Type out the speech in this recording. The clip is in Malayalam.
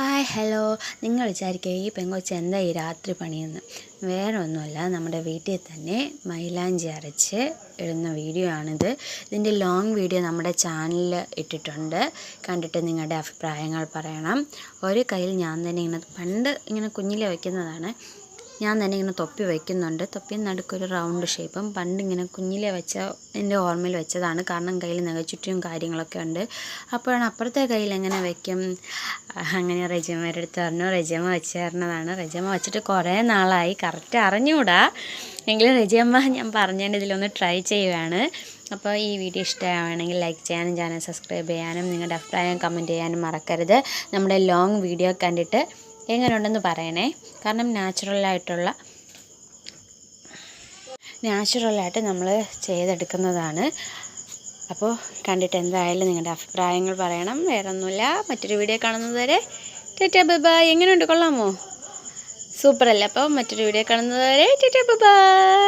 Hi hello. നിങ്ങൾ വിചാരിക്കുക ഈ പെങ്കൊച്ച് എന്താ ഈ രാത്രി പണിയെന്ന്. വേറെ ഒന്നുമല്ല, നമ്മുടെ വീട്ടിൽ തന്നെ മൈലാഞ്ചി അരച്ച് ഇടുന്ന വീഡിയോ ആണിത്. ഇതിൻ്റെ ലോങ് വീഡിയോ നമ്മുടെ ചാനലിൽ ഇട്ടിട്ടുണ്ട്. കണ്ടിട്ട് നിങ്ങളുടെ അഭിപ്രായങ്ങൾ പറയണം. ഒരു കയ്യിൽ ഞാൻ തന്നെ പണ്ട് ഇങ്ങനെ കുഞ്ഞിലെ വയ്ക്കുന്നതാണ്. ഞാൻ തന്നെ ഇങ്ങനെ തൊപ്പി വയ്ക്കുന്നുണ്ട്. തൊപ്പിയും നടുക്കൊരു റൗണ്ട് ഷേപ്പും പണ്ടിങ്ങനെ കുഞ്ഞിലെ വെച്ച എൻ്റെ ഓർമ്മയിൽ വെച്ചതാണ്. കാരണം കയ്യിൽ നഖച്ചുറ്റിയും കാര്യങ്ങളൊക്കെ ഉണ്ട്. അപ്പോഴാണ് അപ്പുറത്തെ കയ്യിൽ എങ്ങനെ വയ്ക്കും. അങ്ങനെ റെജിമയുടെ അടുത്ത് പറഞ്ഞു. റെജിമ വെച്ച് തരണതാണ്. റെജിമ വെച്ചിട്ട് കുറേ നാളായി, കറക്റ്റ് അറിഞ്ഞുകൂടാ. എങ്കിലും റെജിയമ്മ ഞാൻ പറഞ്ഞതിൻ്റെ ഇതിലൊന്ന് ട്രൈ ചെയ്യുകയാണ്. അപ്പോൾ ഈ വീഡിയോ ഇഷ്ടമാണെങ്കിൽ ലൈക്ക് ചെയ്യാനും ചാനൽ സബ്സ്ക്രൈബ് ചെയ്യാനും നിങ്ങളുടെ അഭിപ്രായം കമൻറ്റ് ചെയ്യാനും മറക്കരുത്. നമ്മുടെ ലോങ് വീഡിയോ കണ്ടിട്ട് എങ്ങനെയുണ്ടെന്ന് പറയണേ. കാരണം നാച്ചുറലായിട്ട് നമ്മൾ ചെയ്തെടുക്കുന്നതാണ്. അപ്പോൾ കണ്ടിട്ട് എന്തായാലും നിങ്ങളുടെ അഭിപ്രായങ്ങൾ പറയണം. വേറൊന്നുമില്ല, മറ്റൊരു വീഡിയോ കാണുന്നത് വരെ ടാറ്റാ ബൈ ബൈ. എങ്ങനെയുണ്ട്, കൊള്ളാമോ? സൂപ്പറല്ലേ? അപ്പോൾ മറ്റൊരു വീഡിയോ കാണുന്നത് വരെ ടാറ്റാ ബൈ ബൈ.